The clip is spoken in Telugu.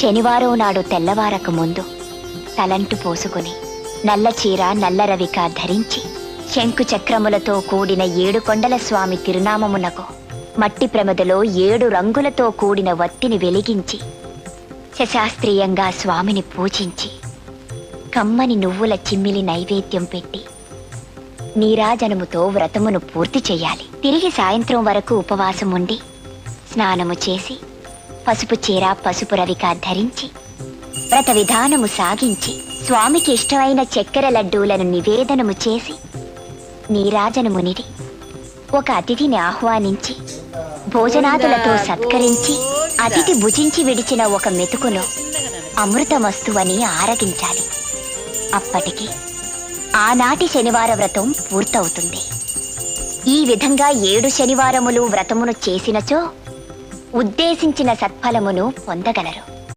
శనివారం నాడు తెల్లవారక ముందు తలంటు పోసుకుని నల్ల చీర నల్ల రవిక ధరించి శంకు చక్రములతో కూడిన 7 కొండల స్వామి తిరునామమునకు మట్టి ప్రమదలో 7 రంగులతో కూడిన వత్తిని వెలిగించి శశాస్త్రీయంగా స్వామిని పూజించి కమ్మని నువ్వుల చిమ్మిలి నైవేద్యం పెట్టి నీరాజనముతో వ్రతమును పూర్తి చెయ్యాలి. తిరిగి సాయంత్రం వరకు ఉపవాసం ఉండి స్నానము చేసి పసుపు చీర పసుపు రవిక ధరించి వ్రత విధానము సాగించి స్వామికి ఇష్టమైన చక్కెర లడ్డూలను నివేదనము చేసి నీరాజనమునిది ఒక అతిథిని ఆహ్వానించి భోజనాదులతో సత్కరించి అతిథి భుజించి విడిచిన ఒక మెతుకును అమృతమస్తువని ఆరగించాలి. అప్పటికి ఆనాటి శనివార వ్రతం పూర్తవుతుంది. ఈ విధంగా 7 శనివారములు వ్రతమును చేసినచో ఉద్దేశించిన సత్ఫలమును పొందగలరు.